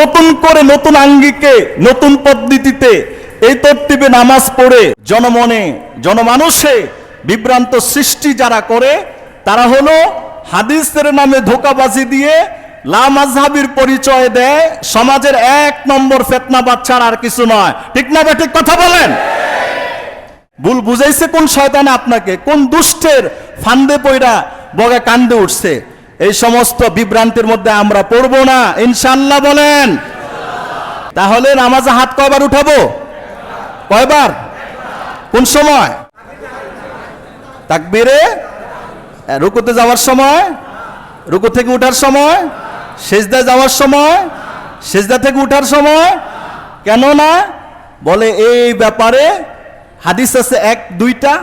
নতুন করে নতুন আঙ্গিকে নতুন পদ্ধতিতে এই তরতিবে নামাজ পড়ে জনমানুষে বিভ্রান্ত সৃষ্টি যারা করে তারা হলো হাদিসের নামে ধোঁকাবাজি দিয়ে লা মাযহাবির পরিচয় দেয়, সমাজের 1 নম্বর ফিতনাবাজ ছাড়া আর কিছু নয়। ঠিক না ঠিক কথা বলেন? ভুল বুঝাইছে কোন শয়তানে আপনাকে, কোন দুষ্টের ফান্দে পয়রা বগে কান্দে উঠছে? এই সমস্ত বিভ্রান্তির মধ্যে আমরা পড়বো না ইনশাআল্লাহ বলেন। তাহলে নামাজে হাত কয়বার উঠাবো? কয়বার? কোন সময়? তাকবীরে, রুকুতে যাওয়ার সময়, রুকু থেকে উঠার সময়, সিজদায় যাওয়ার সময়, সিজদা থেকে উঠার সময়। কেন না? বলে এই ব্যাপারে হাদিস আছে 1-2টা,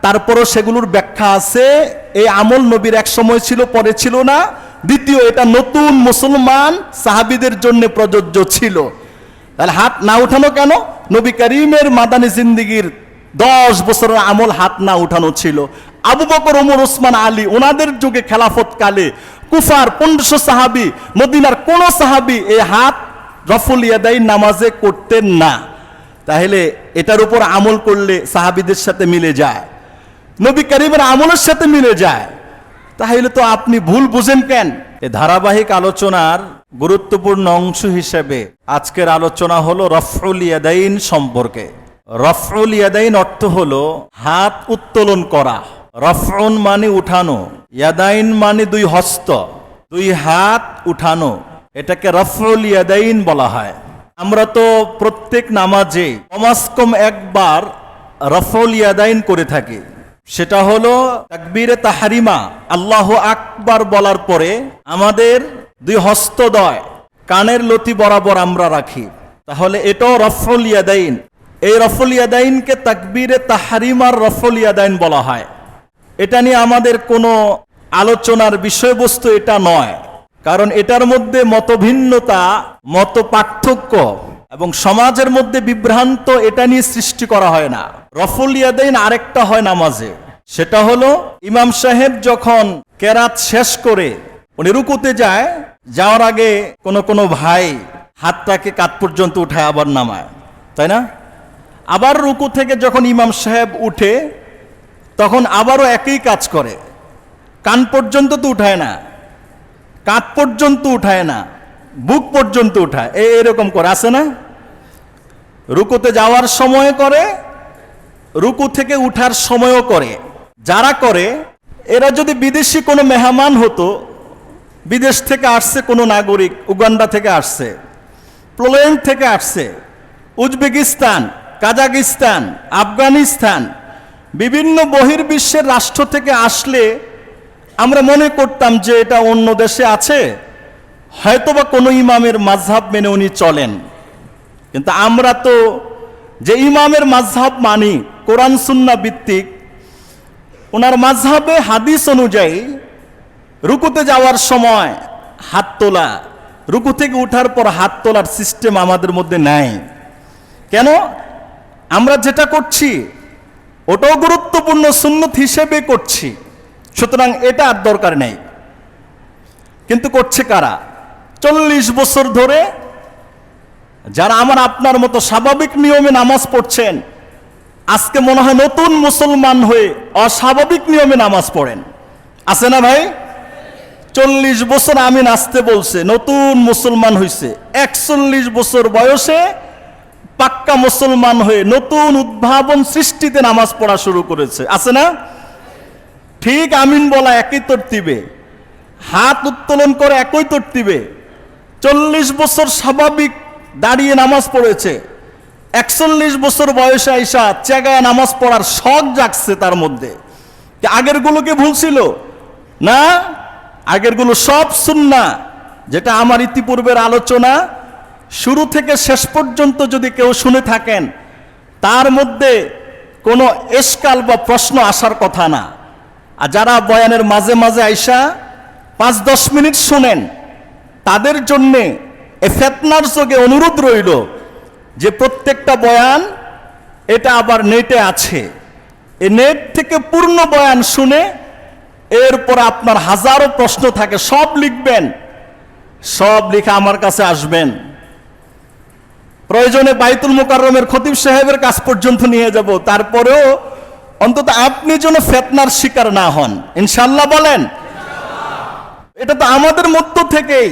তারপরও সেগুলোর ব্যাখ্যা আছে। এই আমল নবীর এক সময় ছিল, পরে ছিল না। দ্বিতীয়, এটা নতুন মুসলমান সাহাবীদের জন্য প্রযোজ্য ছিল। তাহলে হাত না উঠানো কেন? নবী করিমের মাদানী জিন্দেগির 10 বছরের আমল হাত না উঠানো ছিল। আবু বকর, ওমর, ওসমান, আলী ওনাদের যুগে খেলাফত কালে কুফার 1500 সাহাবী, মদিনার কোন সাহাবী এই হাত রফুল ইয়াদাইন নামাজে করতেন না। তাহলে এটার উপর আমল করলে সাহাবীদের সাথে মিলে যায়, নবী করিমের আমলের সাথে মিলে যায়। তাহলে তো আপনি ভুল বুঝেন কেন? এই ধারাবাহিক আলোচনার গুরুত্বপূর্ণ অংশ হিসেবে আজকের আলোচনা হলো রফউল ইয়াদাইন সম্পর্কে। রফউল ইয়াদাইন অর্থ হলো হাত উত্তোলন করা। রফউন মানে উঠানো, ইয়াদাইন মানে 2 হস্ত, 2 হাত উঠানো, এটাকে রফউল ইয়াদাইন বলা হয়। আমরা তো প্রত্যেক নামাজে কমাস কম একবার রফউল ইয়াদাইন করে থাকি। সেটা হলো তাকবীরে তাহরিমা, আল্লাহু আকবার বলার পরে আমাদের 2 হস্তদ্বয় কানের লতি বরাবর আমরা রাখি। তাহলে এটাও রফউল ইয়াদাইন। এই রফউল ইয়াদাইনকে তাকবীরে তাহরিমার রফউল ইয়াদাইন বলা হয়। এটা নিয়ে আমাদের কোনো আলোচনার বিষয়বস্তু এটা নয়, কারণ এটার মধ্যে মতভিন্নতা, মত পার্থক্য এবং সমাজের মধ্যে বিভ্রান্ত এটা নিয়ে সৃষ্টি করা হয় না। রফউল ইয়াদাইন আরেকটা হয় নামাজে, সেটা হলো ইমাম সাহেব যখন কেরাত শেষ করে উনি রুকুতে যায়, যাওয়ার আগে কোনো ভাই হাতটাকে কাত পর্যন্ত উঠায় আবার নামায়, তাই না? আবার রুকু থেকে যখন ইমাম সাহেব উঠে তখন আবারও একই কাজ করে, কান পর্যন্ত তো উঠায় না, কাঁধ পর্যন্ত উঠায় না, বুক পর্যন্ত উঠায়, এরকম করে, আছে না? রুকুতে যাওয়ার সময় করে, রুকু থেকে উঠার সময়ও করে। যারা করে এরা যদি বিদেশি কোনো মেহমান হতো, বিদেশ থেকে আসছে কোনো নাগরিক, উগান্ডা থেকে আসছে, পোল্যান্ড থেকে আসছে, উজবেকিস্তান, কাজাকিস্তান, আফগানিস্তান, বিভিন্ন বহির্বিশ্বের রাষ্ট্র থেকে আসলে আমরা মনে করতাম যে এটা অন্য দেশে আছে, হয়তোবা কোনো ইমামের মাযহাব মেনে উনি চলেন। কিন্তু আমরা তো যে ইমামের মাযহাব মানি কোরআন সুন্নাহ ভিত্তিক, ওনার মাযহাবে হাদিস অনুযায়ী রুকুতে যাওয়ার সময় হাত তোলা, রুকু থেকে উঠার পর হাত তোলার সিস্টেম আমাদের মধ্যে নাই। কেন? আমরা যেটা করছি ওটাও গুরুত্বপূর্ণ সুন্নত হিসেবে করছি, সুতরাং এটা আর দরকার নেই। কিন্তু করছে কারা? 40 বছর ধরে যারা আমার আপনার মতো স্বাভাবিক নিয়মে নামাজ পড়ছেন, আজকে মনে হয় নতুন মুসলমান হয়ে অস্বাভাবিক নিয়মে নামাজ পড়েন, আছে না ভাই? 40 বছর আমিন আসতে বলছে, নতুন মুসলমান হয়েছে, 41 বছর বয়সে পাক্কা মুসলমান হয়ে নতুন উদ্ভাবন সৃষ্টিতে নামাজ পড়া শুরু করেছে, আছে না? ঠিক আমিন বলা একই তরতিবে, হাত উত্তোলন করে একই তরতিবে, 40 বছর স্বাভাবিক দাঁড়িয়ে নামাজ পড়েছে, 41 বছর বয়সে আইসা চেগায় নামাজ পড়ার শখ জাগছে তার মধ্যে। আগের গুলোকে ভুল ছিল না, আগের গুলো সব সুন্নাহ। যেটা আমার ইতিপূর্বের আলোচনা শুরু থেকে শেষ পর্যন্ত যদি কেউ শুনে থাকেন, তার মধ্যে কোনো এশকাল বা প্রশ্ন আসার কথা না। আর যারা বয়ানের মাঝে মাঝে আইসা 5-10 মিনিট শুনেন, তাদের জন্যে এ ফিতনার যোগে অনুরোধ রইল যে প্রত্যেকটা বয়ান এটা আবার নেটে আছে, এই নেট থেকে পূর্ণ বয়ান শুনে এরপর আপনার হাজারো প্রশ্ন থাকে, সব লিখবেন, সব লিখে আমার কাছে আসবেন, প্রয়োজনে বাইতুল মুকাররমের খতিব সাহেবের কাছ পর্যন্ত নিয়ে যাব, তারপরেও অন্তত আপনি যেন ফিতনার শিকার না হন, ইনশাআল্লাহ বলেন। এটা তো আমাদের মধ্য থেকেই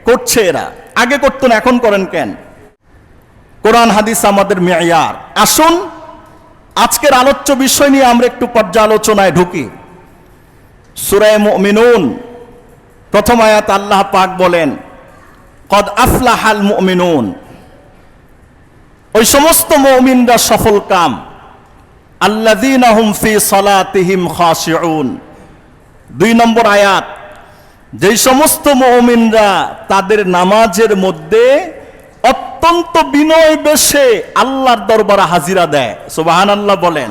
করছে এরা, আগে করতো না, এখন করেন কেন? কোরআন হাদিস আমাদের মেয়ার। আসুন আজকের আলোচ্য বিষয় নিয়ে আমরা একটু পর্যালোচনায় ঢুকি। সূরা মুমিনুন প্রথম আয়াত আল্লাহ পাক বলেন, কদ আফলাহাল মুমিনুন, ওই সমস্ত মুমিনরা সফল কাম, আল্লাযীনা হুম ফি সালাতিহিম খাশিউন। 2 নম্বর আয়াত, যেই সমস্ত মুমিনরা তাদের নামাজের মধ্যে অত্যন্ত বিনয় বেশে আল্লাহর দরবারে হাজিরা দেয়, সুবহানাল্লাহ বলেন।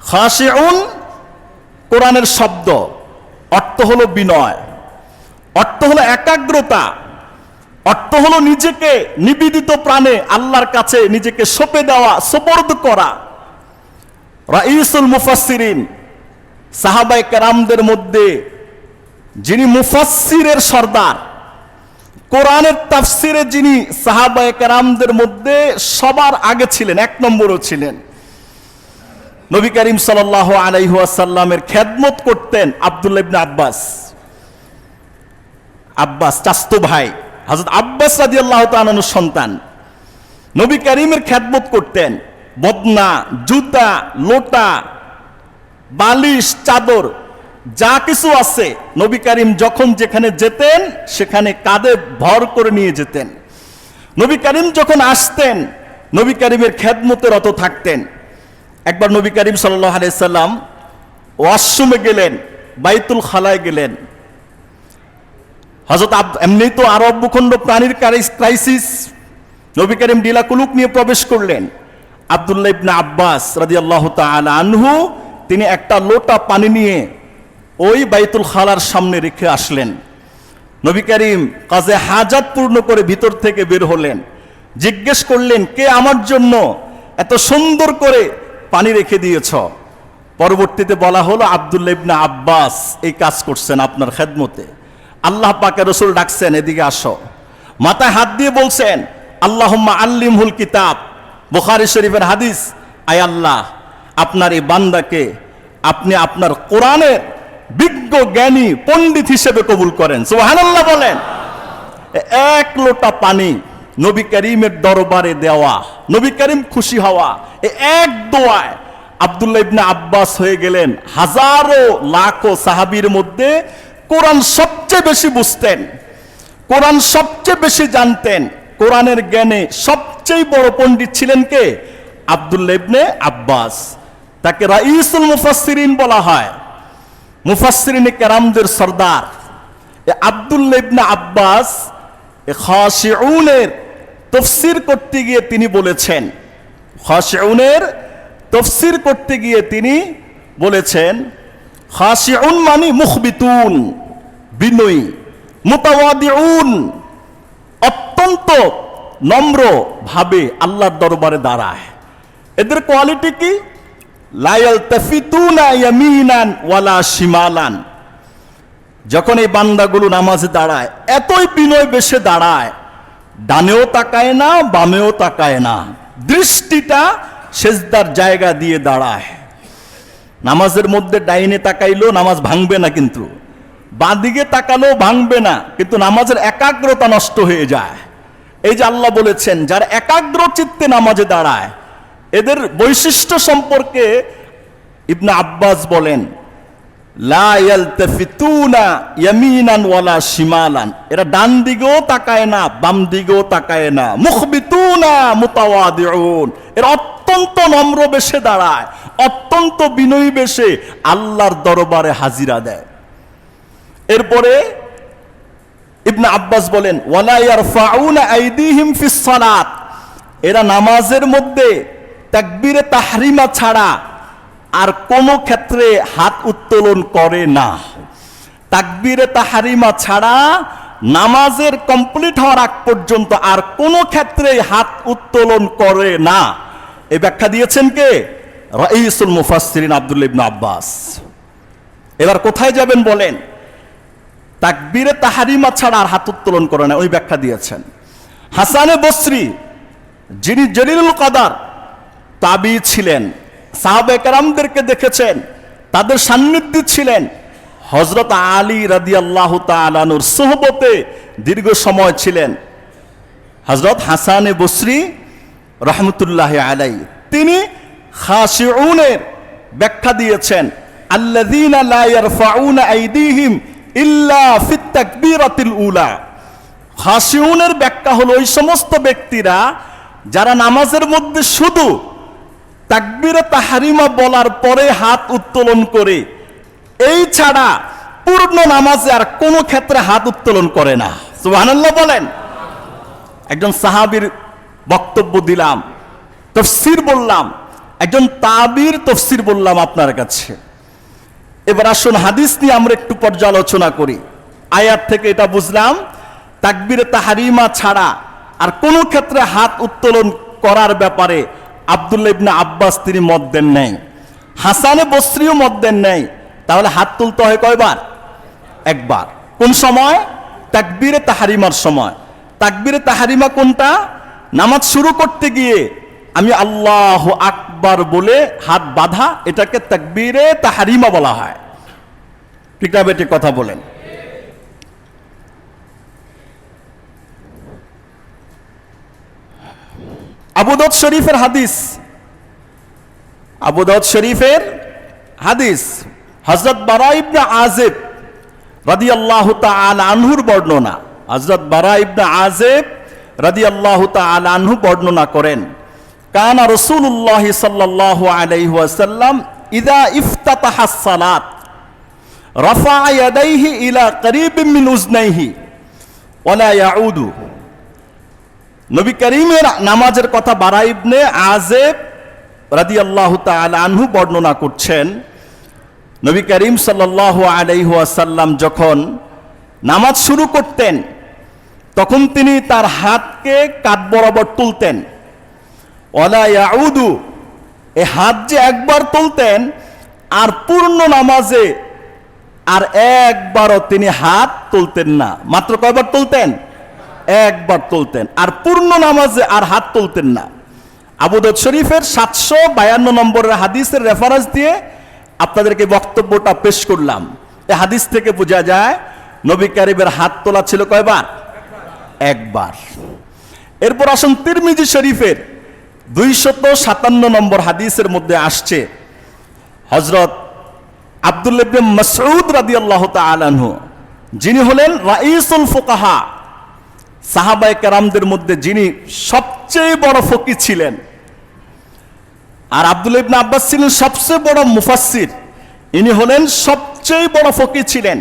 খাশিউন কোরআনের শব্দ, অর্থ হলো বিনয়, অর্থ হলো একাগ্রতা, অর্থ হলো নিজেকে নিবেদিত প্রাণে আল্লাহর কাছে নিজেকে সঁপে দেওয়া, সুপর্দ করা। রাইসুল মুফাসসিরিন, সাহাবায়ে কেরামদের মধ্যে যিনি মুফাসসিরের সর্দার, কোরআনের তাফসিরে যিনি সাহাবায়ে কেরামদের মধ্যে সবার আগে ছিলেন, 1 নম্বরও ছিলেন, নবী করিম সাল্লাল্লাহু আলাইহি ওয়াসাল্লামের খেদমত করতেন আব্দুল্লাহ ইবনে আব্বাস। আব্বাস চাচতো ভাই, হযরত আব্বাস রাদিয়াল্লাহু তাআলা আনহুর সন্তান, নবী করিমের খেদমত করতেন। বদনা, জুতা, লোটা, বালিশ, চাদর যা কিছু আছে নবী করিম যখন যেখানে যেতেন সেখানে কাঁধে ভর করে নিয়ে যেতেন। নবী করিম যখন আসতেন নবী করিমের খেদমতে রত থাকতেন। একবার নবী করিম সাল্লাল্লাহু আলাইহি সাল্লাম ওয়াশরুমে গেলেন, বাইতুল খালায় গেলেন। হযরত এমনি তো আরব ভূখণ্ড প্রাণীর ক্রাইসিস, নবী করিম ডিলাকুলুক নিয়ে প্রবেশ করলেন। আব্দুল্লাহ ইবনে আব্বাস রাদিয়াল্লাহু তাআলা আনহু তিনি একটা লোটা পানি নিয়ে ওই বাইতুল খালার সামনে রেখে আসলেন। নবী করিম কাজে হাজাত পূর্ণ করে ভিতর থেকে বের হলেন, জিজ্ঞেস করলেন, কে আমার জন্য এত সুন্দর করে পানি রেখে দিয়েছ? পরবর্তীতে বলা হলো আব্দুল্লাহ ইবনে আব্বাস এই কাজ করছেন আপনার খেদমতে। আল্লাহ পাকের রাসূল ডাকছেন, এদিকে আসো। মাথায় হাত দিয়ে বলছেন, আল্লাহুম্মা আল্লিমহুল কিতাব, বুখারী শরীফের হাদিস, আয় আল্লাহ আপনার এই বান্দাকে আপনি আপনার কোরআনের বিজ্ঞ জ্ঞানী পণ্ডিত হিসেবে কবুল করেন, সুবহানাল্লাহ বলেন। 1 লোটা পানি নবী করিমের দরবারে দেওয়া, নবী করিম খুশি হওয়া, এই এক দোয়ায় আব্দুল্লাহ ইবনে আব্বাস হয়ে গেলেন হাজারো লাখো সাহাবীর মধ্যে কোরআন সবচেয়ে বেশি বুঝতেন, কোরআন সবচেয়ে বেশি জানতেন। কোরআনের জ্ঞানে সবচেয়ে বড় পণ্ডিত ছিলেন কে? আব্দুল্লাহ ইবনে আব্বাস। তাকে রাইসুল মুফাসসিরিন বলা হয়, মুফাসসিরিনে কেরামদের সর্দার। আব্দুল্লাহ ইবনে আব্বাস খাশিউনের তাফসীর করতে গিয়ে তিনি বলেছেন, খাশিউনের তাফসীর করতে গিয়ে তিনি বলেছেন, খাশিউন মানে মুখবিতুন, বিনয়ী, মুতাওয়াদিউন, অত্যন্ত নম্র ভাবে আল্লাহর দরবারে দাঁড়ায়। এদের কোয়ালিটি কি? লা ইয়ালতাফিতুনা ইয়ামিনান ওয়ালা শিমালান। যখন এই বান্দাগুলো নামাজে দাঁড়ায় এতই বিনয় বেশে দাঁড়ায়, ডানেও তাকায় না বামেও তাকায় না, দৃষ্টিটা সেজদার জায়গা দিয়ে দাঁড়ায়। নামাজের মধ্যে ডাইনে তাকাইলেও নামাজ ভাঙবে না, কিন্তু বাঁদিকে তাকালেও ভাঙবে না, কিন্তু নামাজের একাগ্রতা নষ্ট হয়ে যায়। এই যে আল্লাহ বলেছেন যারা একাগ্র চিত্তে নামাজে দাঁড়ায়, এদের বৈশিষ্ট্য সম্পর্কে ইবনে আব্বাস বলেন, লা ইয়ালতাফিতুনা ইয়ামিনান ওয়ালা শিমালান, এরা ডান দিকেও তাকায় না বাম দিকেও তাকায় না, মুখবিতুনা মুতাওয়াদিউন, এরা অত্যন্ত নম্র বেশে দাঁড়ায়, অত্যন্ত বিনয়ী বেশে আল্লাহর দরবারে হাজিরা দেয়। এরপরে ইবনে আব্বাস বলেন, ওয়ালা ইয়ারফাউনা আইদিহিম ফিস সালাত, এরা নামাজের মধ্যে তাকবীরে তাহরিমা ছাড়া আর কোনো ক্ষেত্রে হাত উত্তোলন করে না। তাকবীরে তাহরিমা ছাড়া নামাজের কমপ্লিট হওয়ার আগ পর্যন্ত আর কোনো ক্ষেত্রে হাত উত্তোলন করে না। এই ব্যাখ্যা দিয়েছেন কে? রাইসুল মুফাসসিরিন আব্দুল্লাহ ইবনে আব্বাস। এবার কোথায় যাবেন বলেন? তাকবীরে তাহরিমা ছাড়া আর হাত উত্তোলন করে না, ওই ব্যাখ্যা দিয়েছেন। হাসানে বসরি যিনি জলিলুল কদর তাবি ছিলেন, সাহাবায়ে কেরামদেরকে দেখেছেন, তাদের সান্নিধ্যে ছিলেন, হযরত আলী রাদিয়াল্লাহু তাআলা আনহুর সোহবতে দীর্ঘ সময় ছিলেন। হযরত হাসানে বসরি রহমতুল্লাহি আলাইহি তিনি খাশিউনের ব্যাখ্যা দিয়েছেন, আল্লাযীনা লা ইয়ারফাউনা আইদিহিম ইল্লা ফিত তাকবীরাতিল উলা। খাশিউনের ব্যাখ্যা হলো ওই সমস্ত ব্যক্তিরা যারা নামাজের মধ্যে শুধু তাকবীরে তাহরিমা বলার পরে হাত উত্তোলন করে, এই ছাড়া পূর্ণ নামাজে আর কোনো ক্ষেত্রে হাত উত্তোলন করে না। সুবহানাল্লাহ বলেন। একজন সাহাবীর বক্তব্য দিলাম, তাফসীর বললাম, একজন তাবির তাফসীর বললাম আপনার কাছে। এবার আসুন হাদিস নিয়ে আমরা একটু পর্যালোচনা করি। আয়াত থেকে এটা বুঝলাম তাকবীরে তাহরিমা ছাড়া আর কোনো ক্ষেত্রে হাত উত্তোলন করার ব্যাপারে আব্দুল্লাহ ইবনে আব্বাস তিনি মত দেন নাই, হাসানে বসরিও মত দেন নাই। তাহলে হাত তুলতে হয় কয়বার? একবার। কোন সময়? তাকবীরে তাহরিমার সময়। তাকবীরে তাহরিমা কোনটা? নামাজ শুরু করতে গিয়ে আমি আল্লাহু আকবার বলে হাত বাঁধা, এটাকে তাকবীরে তাহরিমা বলা হয়। ঠিক না বেটি? কথা বলেন। আবু দাউদ শরীফের হাদিস, আবু দাউদ শরীফের হাদিস, হযরত বারা ইবনে আযিব রাদিয়াল্লাহু তাআলা আনহুর বর্ণনা। হযরত বারা ইবনে আযিব রাদিয়াল্লাহু তাআলা আনহু বর্ণনা করেন, কানা রাসূলুল্লাহ সাল্লাল্লাহু আলাইহি ওয়াসাল্লাম ইযা ইফতাতাহাস সালাত রাফা ইয়াদাইহি ইলা করিবিন মিন উযনাইহি ওয়ালা ইয়াউদু। নবী করিমের নামাজের কথা বারা ইবনে আযিব রাদিয়াল্লাহু তাআলা আনহু বর্ণনা করছেন। নবী করিম সাল্লাল্লাহু আলাইহি ওয়াসাল্লাম যখন নামাজ শুরু করতেন তখন তিনি তার হাতকে কাঁধ বরাবর তুলতেন। ওয়ালা ইয়াউদু, এই হাত যে একবার তুলতেন আর পূর্ণ নামাজে আর একবারও তিনি হাত তুলতেন না। মাত্র কয়বার তুলতেন? একবার তুলতেন। আর পূর্ণ নামাজে আর হাত তুলতেন না। আবু দাউদ শরীফের 752 নম্বরের হাদিসের রেফারেন্স দিয়ে আপনাদেরকে বক্তব্যটা পেশ করলাম। এই হাদিস থেকে বোঝা যায় নবী কারীমের হাত তোলা ছিল কয়বার? একবার। এরপর আসুন তিরমিজি শরীফের 257 নম্বর হাদিসের মধ্যে আসছে, হযরত আব্দুল্লাহ ইবনে মাসউদ রাদিয়াল্লাহু তাআলা আনহু, যিনি হলেন রাইসুল ফুকাহা, সাহাবায়ে কেরামদের মধ্যে যিনি সবচেয়ে বড় ফকিহ ছিলেন। আর আব্দুল্লাহ ইবনে আব্বাস ছিলেন সবচেয়ে বড় মুফাসসির, ইনি হলেন সবচেয়ে বড় ফকিহ ছিলেন।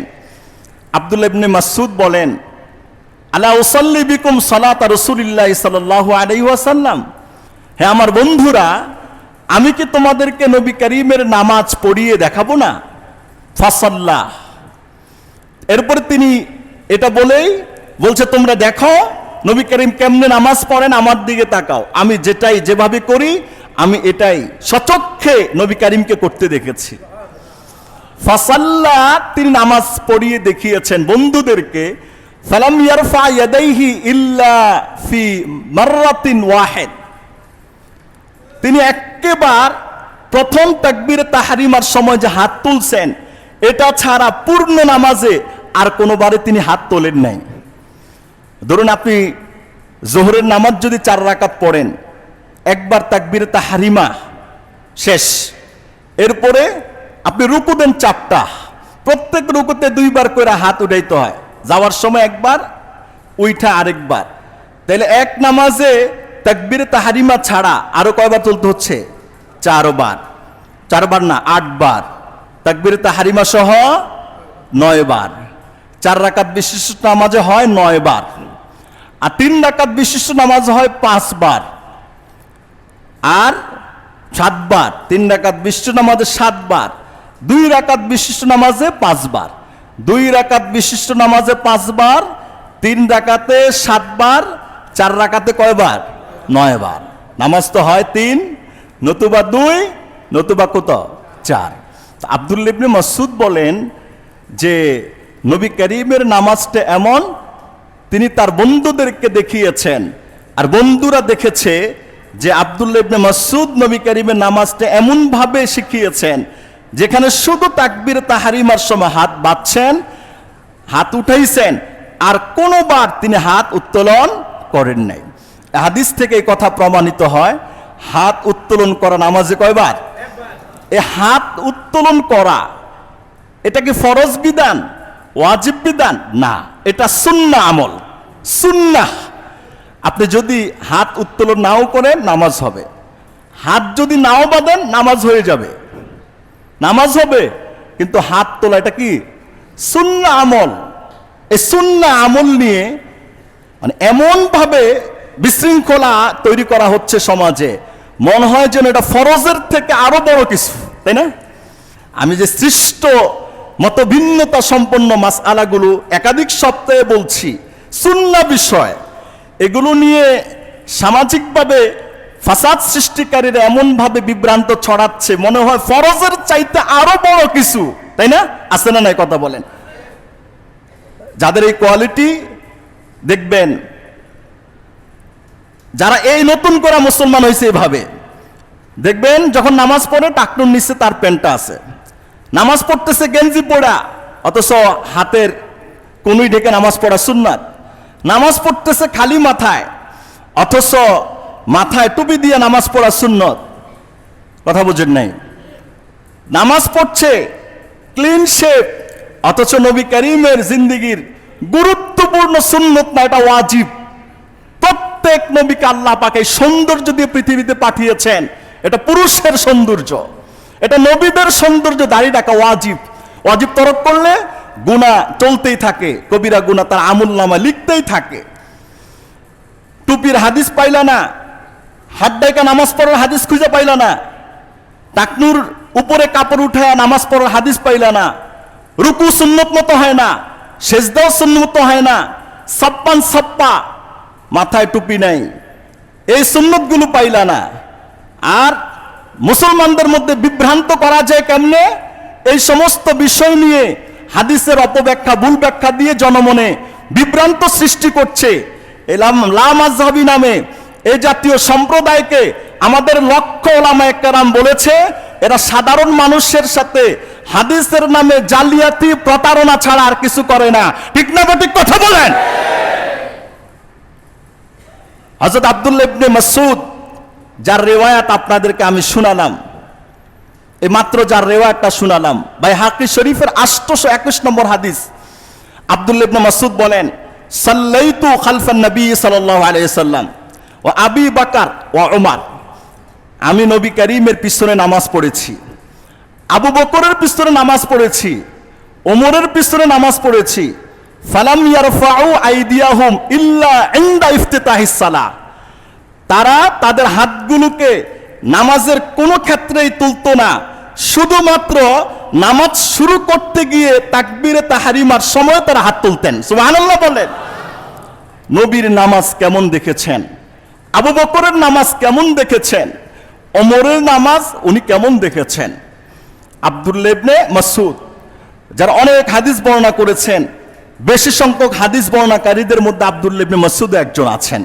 আব্দুল্লাহ ইবনে মাসউদ বলেন, আলা উসাল্লি বিকুম সালাত রাসূলিল্লাহি সাল্লাল্লাহু আলাইহি ওয়াসাল্লাম, হে আমার বন্ধুরা, আমি কি তোমাদেরকে নবী করিমের নামাজ পড়িয়ে দেখাবো না? ফাসাল্লাহ। এরপর তিনি এটা বলেই বলছে, তোমরা দেখো নবী করিম কেমনে নামাজ পড়েন, আমার দিকে তাকাও, আমি যেটাই যেভাবে করি আমি এটাই সচক্ষে নবী করিমকে করতে দেখেছি। ফাসাল্লাহ, তিনি নামাজ পড়িয়ে দেখিয়েছেন বন্ধুদেরকে। ফালাম ইয়ারফা ইয়াদাইহি ইল্লা ফি মাররাতিন ওয়াহিদ, তিনি একেবার প্রথম তাকবীরে তাহরিমার সময় যে হাত তুলছেন এটা ছাড়া পূর্ণ নামাজে আর কোনোবারে তিনি হাত তোলেন নাই। ধরুন আপনি জোহরের নামাজ যদি 4 রাকাত পড়েন, একবার তাকবীরে তাহরিমা শেষ, এরপরে আপনি রুকু দেন 4টা, প্রত্যেক রুকুতে 2 বার করে হাত উঠাইতে হয়, যাওয়ার সময় একবার, উইঠা আরেকবার। তাহলে এক নামাজে তাকবীরে তাহরিমা ছাড়া আরো কয়বার তুলতে হচ্ছে? 4 বার। 4 বার না, 8 বার। তাকবীরে তাহরিমা সহ 9 বার। 4 রাকাত বিশিষ্ট নামাজে হয় 9 বার, আর 3 রাকাত বিশিষ্ট নামাজে হয় 5 বার, আর 7 বার। 3 রাকাত বিশিষ্ট নামাজে 7 বার, 2 রাকাত বিশিষ্ট নামাজে 5 বার। 2 রাকাত বিশিষ্ট নামাজে 5 বার, 3 রাকাতে 7 বার, 4 রাকাতে কয়বার? 9 বার। নামাজ তো হয় 3, নতুবা 2, নতুবা কত? 4। আব্দুল্লাহ ইবনে মাসউদ বলেন যে নবী করিমের নামাজটা এমন, তিনি তার বন্ধুদেরকে দেখিয়েছেন আর বন্ধুরা দেখেছে যে আব্দুল্লাহ ইবনে মাসউদ নবী করিমের নামাজটা এমন ভাবে শিখিয়েছেন যেখানে শুধু তাকবীর তাহরিমার সময় হাত বাঁধছেন, হাত উঠাইছেন, আর কোনোবার তিনি হাত উত্তোলন করেন নাই। হাদিস থেকে এই কথা প্রমাণিত হয়, হাত উত্তোলন করা নামাজে কয়বার? এই হাত উত্তোলন করা এটা কি ফরজ বিধান, ওয়াজিব বিধান? না, এটা সুন্নাহ আমল, সুন্নাহ। আপনি যদি হাত উত্তোলন নাও করেন নামাজ হবে, হাত যদি নাও বাঁধেন নামাজ হয়ে যাবে, নামাজ হবে। কিন্তু হাত তোলা এটা কি সুন্নাহ আমল। এই সুন্নাহ আমল নিয়ে মানে এমন ভাবে বিশৃঙ্খলা তৈরি করা হচ্ছে সমাজে, মনে হয় যেন এটা ফরজের থেকে আরো বড় কিছু, তাই না? আমি যে সৃষ্ট মতভিন্নতা সম্পন্ন মাসআলাগুলো একাধিক সপ্তাহে বলছি, সুন্নাহ বিষয়, এগুলো নিয়ে সামাজিকভাবে ফাসাদ সৃষ্টিকারীরা এমনভাবে বিভ্রান্ত ছড়াচ্ছে, মনে হয় ফরজের চাইতে আরো বড় কিছু, তাই না? আছে না নাই কথা বলেন? যাদের এই কোয়ালিটি দেখবেন, যারা এই নতুন করে মুসলমান হয়েছে এভাবে দেখবেন, যখন নামাজ পড়ে টাকনুর নিচে তার প্যান্টটা আছে, নামাজ পড়তেছে গেঞ্জি পড়া, অথচ হাতের কোনুই ঢেকে নামাজ পড়া সুন্নাত। নামাজ পড়তেছে খালি মাথায়, অথচ মাথায় টুপি দিয়ে নামাজ পড়া সুন্নত। কথা বুঝেন নাই? নামাজ পড়ছে ক্লিন শেপ, অথচ নবী করিমের জিন্দেগির গুরুত্বপূর্ণ সুন্নত না, এটা ওয়াজিব। প্রত্যেক নবীকে আল্লাহ পাক এই সৌন্দর্য দিয়ে পৃথিবীতে পাঠিয়েছেন, এটা পুরুষের সৌন্দর্য, এটা নবীদের সৌন্দর্য। দাড়ি রাখা ওয়াজিব, ওয়াজিব তরক করলে গুনাহ চলতেই থাকে, কবিরা গুনাহ তার আমলনামা লিখতেই থাকে। টুপির হাদিস পাইলা না, হাত ডাইকা নামাজ পড়ার হাদিস খুঁজে পাইলা না, টাকনুর উপরে কাপড় উঠায় নামাজ পড়ার হাদিস পাইলা না, রুকু সুন্নত মতো হয় না, সেজদাও সুন্নত মতো হয় না, ছাপ্পান ছাপ্পা, মাথায় টুপি নাই, এই সুন্নতগুলো পাইলা না। আর মুসলমানদের মধ্যে বিভ্রান্ত করা যায় কেমনে? এই সমস্ত বিষয় নিয়ে হাদিসের অপব্যাখ্যা, ভুল ব্যাখ্যা দিয়ে জনমনে বিভ্রান্ত সৃষ্টি করছে। লা মাযহাবী নামে এই জাতীয় সম্প্রদায়কে আমাদের লক্ষ্য ওলামায়ে কেরাম বলেছে, এরা সাধারণ মানুষের সাথে হাদিসের নামে জালিয়াতি প্রতারণা ছাড়া আর কিছু করে না। ঠিক না ঠিক কথা বলেন? হযরত আব্দুল্লাহ ইবনে মাসউদ যার রিওয়ায়াত আপনাদেরকে আমি শোনালাম, এই মাত্র যার রিওয়ায়াতটা শোনালাম, বাইহাকি শরীফের 821 নম্বর হাদিস, আব্দুল্লাহ ইবনে মাসউদ বলেন, সাল্লাইতু খালফান নবী সাল্লাল্লাহু আলাইহি সাল্লাম ওয়া আবি বকর ওয়া উমর, আমি নবী করিমের পিছনে নামাজ পড়েছি, আবু বকরের পিছনে নামাজ পড়েছি, ওমরের পিছনে নামাজ পড়েছি। ফালাম ইয়ারফাউ আইদিয়াহুম ইল্লা ইনদা ইফতিতাহিস সালাহ, তারা তাদের হাতগুলোকে নামাজের কোনো ক্ষেত্রেই তুলতো না, শুধুমাত্র নামাজ শুরু করতে গিয়ে তাকবীরে তাহরিমার সময় তারা হাত তুলতেন। সুবহানাল্লাহ বলেন। নবীর নামাজ কেমন দেখেছেন, আবু বকরের নামাজ কেমন দেখেছেন, ওমরের নামাজ উনি কেমন দেখেছেন। আব্দুল্লাহ ইবনে মাসউদ যারা অনেক হাদিস বর্ণনা করেছেন, বেশি সংখ্যক হাদিস বর্ণনাকারীদের মধ্যে আব্দুল্লাহ ইবনে মাসউদ একজন আছেন।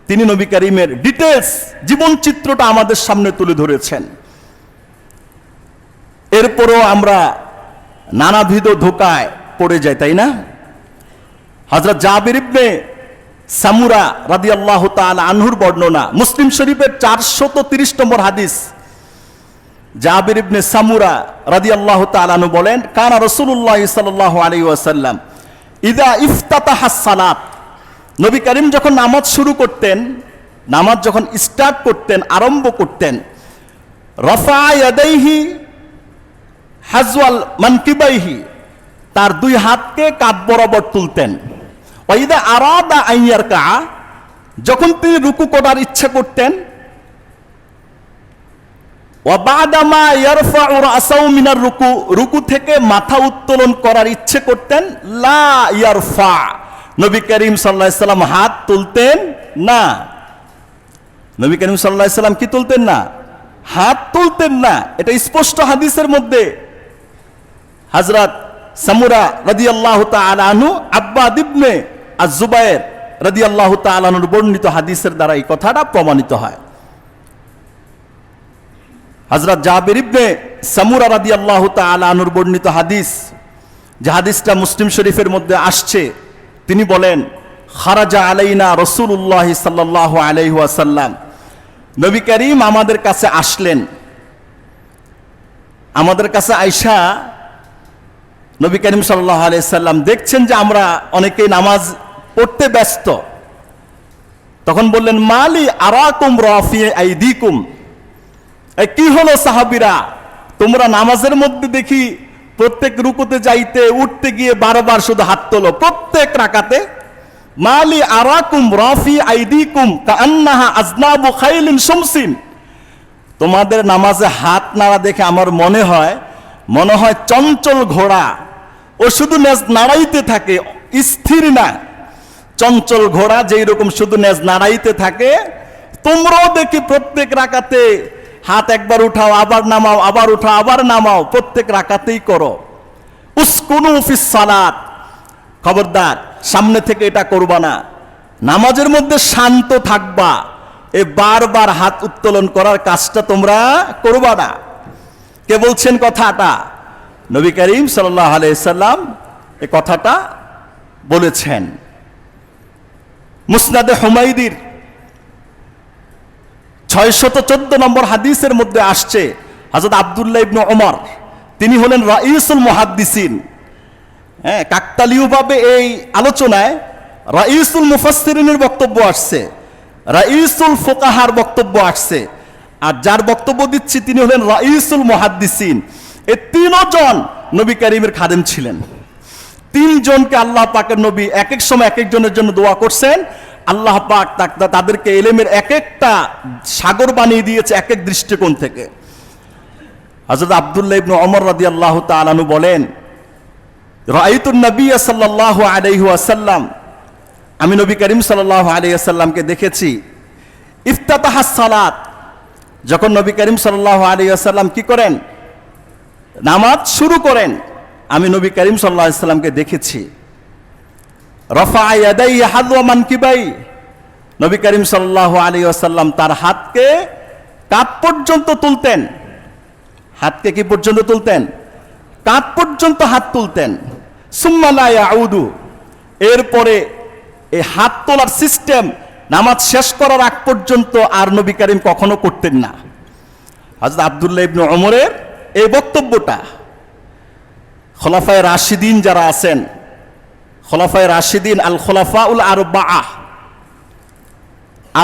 তিনি নবী করিমের ডিটেইলস জীবন চিত্রটা আমাদের সামনে তুলে ধরেছেন। এরপরও আমরা নানাবিধ ধোঁকায় পড়ে যাই, তাই না? হযরত জাবির ইবনে সামুরা রাদিয়াল্লাহু তাআলা আনহুর বর্ণনা, মুসলিম শরীফের 430 নম্বর হাদিস। জাবির ইবনে সামুরা রাদিয়াল্লাহু তাআলা আনহু বলেন, কানা রাসূলুল্লাহ সাল্লাল্লাহু আলাইহি ওয়াসাল্লাম ইযা ইফতাতাহাস সালাত, নবী করিম যখন নামাজ শুরু করতেন, নামাজ যখন স্টার্ট করতেন, আরম্ভ করতেন, রাফা ইয়াদাইহি হাজওয়াল মানকিবাইহি, তার দুই হাতকে কাঁধ বরাবর তুলতেন। ওয়া ইযা আরাদা আন ইয়ারকা, যখন তিনি রুকু করার ইচ্ছা করতেন, ওয়া বাদামা ইয়ারফাউ রাসাহু মিনার রুকু, রুকু থেকে মাথা উত্তোলন করার ইচ্ছে করতেন, লা ইয়ারফা, নবী করিম সাল্লাল্লাহু আলাইহি সাল্লাম হাত তুলতেন না। নবী করিম সাল্লাল্লাহু আলাইহি সাল্লাম কি তুলতেন না? হাত তুলতেন না। এটা স্পষ্ট হাদিসের মধ্যে। হযরত সামুরা রাদিয়াল্লাহু তাআলা আনহু আব্বাদ ইবনে আজ-জুবায়ের রাদিয়াল্লাহু তাআলা আনহুর বর্ণিত হাদিসের দ্বারা এই কথাটা প্রমাণিত হয়। হযরত জাবির ইবনে সামুরা রাদিয়াল্লাহু তাআলা আনহুর বর্ণিত হাদিস, যে হাদিসটা মুসলিম শরীফের মধ্যে আসছে, তিনি বলেন, খারাজা আলাইনা রাসূলুল্লাহ সাল্লাল্লাহু আলাইহি ওয়াসাল্লাম, নবী করিম আমাদের কাছে আসলেন। আমাদের কাছে আয়েশা নবী করিম সাল্লাল্লাহু আলাইহি সাল্লাম দেখছেন যে আমরা অনেকেই নামাজ পড়তে ব্যস্ত, তখন বললেন, মালি আরাকুম রাফি আইদিকুম, কি হলো সাহাবীরা, তোমরা নামাজের মধ্যে দেখি প্রত্যেক রুকুতে যাইতে উঠতে গিয়ে বারবার শুধু হাত তোলো, প্রত্যেক রাকাতে। মালি আরাকুম রাফি আইদিকুম কাআন্নাহা আজনাবু খাইলিন শামসিন, তোমাদের নামাজে হাত নাড়া দেখে আমার মনে হয় চঞ্চল ঘোড়া, ও শুধু নেজ নাড়াইতে থাকে, স্থির না। চঞ্চল ঘোড়া যেই রকম শুধু নেজ নাড়াইতে থাকে, তোমরাও দেখি প্রত্যেক রাকাতে হাত একবার উঠাও, আবার নামাও, আবার উঠাও, আবার নামাও, প্রত্যেক রাকাতেই করো। উসকুনু ফিস সালাত, খবরদার সামনে থেকে এটা করবা না, নামাজের মধ্যে শান্ত থাকবা, এ বারবার হাত উত্তোলন করার কাজটা তোমরা করবা না। কে বলছেন কথাটা? নবী করিম সাল্লাল্লাহু আলাইহি সাল্লাম এই কথাটা বলেছেন। মুসনাদে হুমায়দির 614 নম্বর হাদিসের মধ্যে আসছে, হযরত আব্দুল্লাহ ইবনে ওমর, তিনি হলেন রাইসুল মুহাদ্দিসিন। হ্যাঁ, কাকতালীয়ভাবে এই আলোচনায় রাইসুল মুফাসসিরিনের বক্তব্য আসছে, রাইসুল ফুকাহার বক্তব্য আসছে, আর যার বক্তব্য দিচ্ছি তিনি হলেন রাইসুল মুহাদ্দিসিন। এই তিনজন নবী করিমের খাদেম ছিলেন। তিনজনকে আল্লাহ পাকের নবী এক এক সময় এক একজনের জন্য দোয়া করছেন। আল্লাহ পাক তাদেরকে ইলমের এক একটা সাগর বানিয়ে দিয়েছে এক এক দৃষ্টিকোণ থেকে। হযরত আব্দুল্লাহ ইবনে ওমর রাদিয়াল্লাহু তাআলা আনহু বলেন, রাআইতুন নবী সাল্লাল্লাহু আলাইহি ওয়াসাল্লাম, আমি নবী করিম সাল্লাল্লাহু আলাইহি ওয়াসাল্লামকে দেখেছি, ইফতাতাহাস সালাত, যখন নবী করিম সাল্লাল্লাহু আলাইহি ওয়াসাল্লাম কি করেন, নামাজ শুরু করেন, আমি নবী করিম সাল্লাল্লাহু আলাইহি ওয়াসাল্লামকে দেখেছি, রাফা ইয়াদাইহি হাযওয়া মানকিবাই, নবী করিম সাল্লাল্লাহু আলাইহি ওয়াসাল্লাম তার হাতকে কাঁধ পর্যন্ত তুলতেন। হাতকে কি পর্যন্ত তুলতেন? কাঁধ পর্যন্ত হাত তুলতেন। সুম্মা লা ইয়াউদু, এরপরে এই হাত তোলার সিস্টেম নামাজ শেষ করার আগ পর্যন্ত আর নবী করিম কখনো করতেন না। হযরত আব্দুল্লাহ ইবনে ওমরের এই বক্তব্যটা খোলাফায়ে রাশিদিন যারা আছেন, খোলাফায়ে রাশিদিন আল খোলাফাউল আরবাআহ,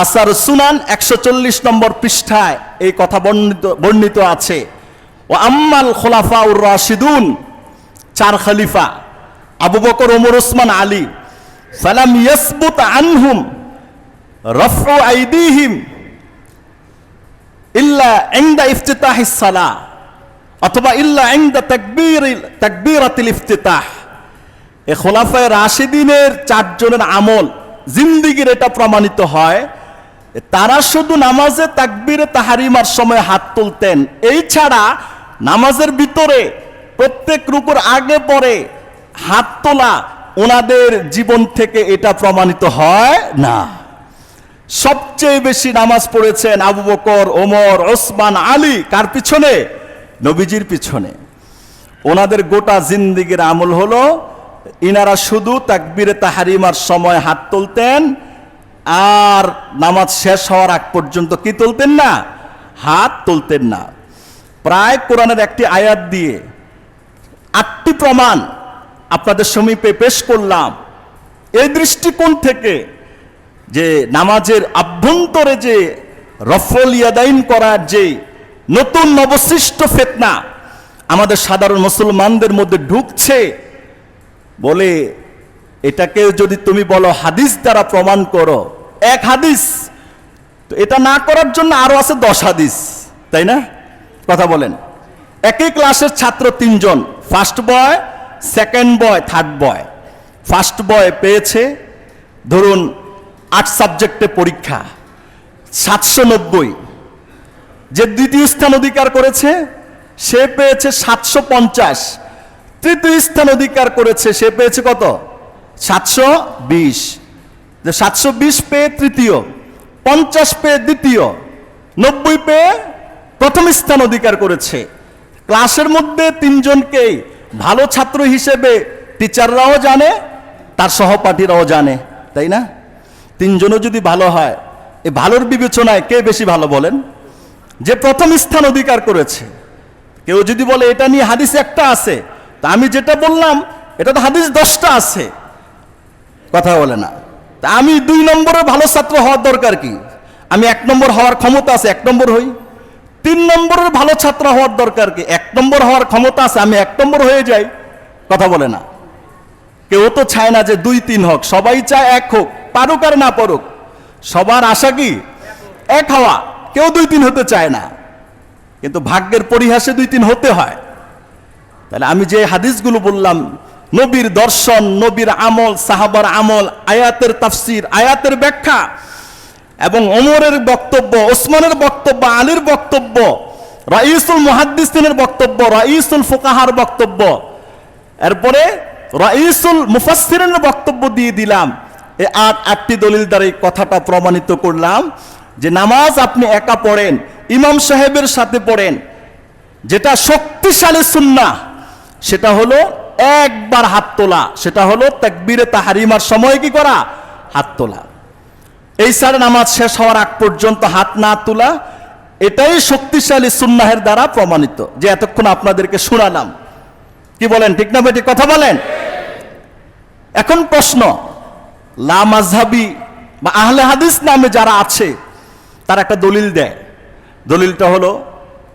আসার সুনান 140 নম্বর পৃষ্ঠায় এই কথা বর্ণিত আছে। ও আম্মাল খোলাফাউর রাশিদুন, চার খলিফা আবু বকর, ওমর, ওসমান, আলী, ফালাম ইয়াসবুত আনহুম রাফউ আইদিহিম ইল্লা ইনদা ইফতিতাহিস সালাহ, অথবা ইল্লা ইনদা তাকবীরাতিল ইফতিতাহ। এই খোলাফায়ে রাশিদিনের চারজনের আমল জিন্দেগির এটা প্রমাণিত হয়, তারা শুধু নামাজে তাকবীরে তাহরিমার সময় হাত তুলতেন, এই ছাড়া নামাজের ভিতরে প্রত্যেক রুকুর আগে পরে হাত তোলা ওনাদের জীবন থেকে এটা প্রমাণিত হয় না। সবচেয়ে বেশি নামাজ পড়েছেন আবু বকর, ওমর, ওসমান, আলী, কার পিছনে? নবীজির পিছনে। ওনাদের গোটা জিন্দেগির আমল হলো ইনারা শুধু তাকবীরে তাহরিমার সময় হাত তুলতেন, আর নামাজ শেষ হওয়ার আগ পর্যন্ত কি তুলতেন না? হাত তুলতেন না। প্রায় কোরআনের একটি আয়াত দিয়ে 8টি প্রমাণ আপনাদের সমীপে পেশ করলাম। এই দৃষ্টিকোণ থেকে যে নামাজের আভ্যন্তরে যে রফল ইয়াদাইন করার যে নতুন নবসৃষ্ট ফিতনা আমাদের সাধারণ মুসলমানদের মধ্যে ঢুকছে, বলে এটাকে যদি তুমি বলো হাদিস দ্বারা প্রমাণ করো, এক হাদিস, তো এটা না করার জন্য আরো আছে 10 হাদিস, তাই না? কথা বলেন। একই ক্লাসের ছাত্র 3 জন, first boy, second boy, third boy. First boy পেয়েছে ধরুন 8 সাবজেক্টে পরীক্ষা 790, যে দ্বিতীয় স্থান অধিকার করেছে সে পেয়েছে 750, তৃতীয় স্থান অধিকার করেছে সে পেয়েছে কত? 720, যে 720 পেয়ে তৃতীয়, 50 পেয়ে দ্বিতীয়, 90 পেয়ে প্রথম স্থান অধিকার করেছে। ক্লাসের মধ্যে তিনজনকেই ভালো ছাত্র হিসেবে টিচাররাও জানে, তার সহপাঠীরাও জানে, তাই না? তিনজনও যদি ভালো হয়, এই ভালোর বিবেচনায় কে বেশি ভালো বলেন? যে প্রথম স্থান অধিকার করেছে। কেউ যদি বলে এটা নিয়ে হাদিস একটা আছে, তা আমি যেটা বললাম এটা তো হাদিস 10টা আছে, কথা বলে না। তা আমি 2 নম্বরের ভালো ছাত্র হওয়ার দরকার কি? আমি 1 নম্বর হওয়ার ক্ষমতা আছে, 1 নম্বর হই। 3 নম্বরের ভালো ছাত্র হওয়ার দরকার কি? 1 নম্বর হওয়ার ক্ষমতা আছে, আমি 1 নম্বর হয়ে যাই, কথা বলে না। কেউ তো চায় না যে 2, 3 হোক, সবাই চায় 1 হোক, পারুক আর না পারুক, সবার আশা কি 1 হওয়া। কেউ 2, 3 হতে চায় না, কিন্তু ভাগ্যের পরিহাসে 2, 3 হতে হয়। তাহলে আমি যে হাদিসগুলো বললাম, নবীর দর্শন, নবীর আমল, সাহাবার আমল, আয়াতের তাফসির, আয়াতের ব্যাখ্যা, এবং ওমরের বক্তব্য, ওসমানের বক্তব্য, আলীর বক্তব্য, রাইসুল মুহাদ্দিসিনের বক্তব্য, রাইসুল ফুকাহার বক্তব্য, এরপরে রাইসুল মুফাসসিরিনের বক্তব্য দিয়ে দিলাম। এই 8টি দলিল দ্বারা এই কথাটা প্রমাণিত করলাম যে নামাজ আপনি একা পড়েন, ইমাম সাহেবের সাথে পড়েন, যেটা শক্তিশালী সুন্নাহ সেটা হলো একবার হাত তোলা, সেটা হলো তাকবীরে তাহরিমার সময় কি করা? হাত তোলা। এই সারে নামাজ শেষ হওয়ার আগ পর্যন্ত হাত না তোলা, এটাই শক্তিশালী সুন্নাহের দ্বারা প্রমাণিত, যে এতক্ষণ আপনাদেরকে শোনালাম। কি বলেন, ঠিক না বেঠিক? কথা বলেন। এখন প্রশ্ন, লা মাযহাবী বা আহলে হাদিস নামে যারা আছে তারা একটা দলিল দেয়। দলিলটা হলো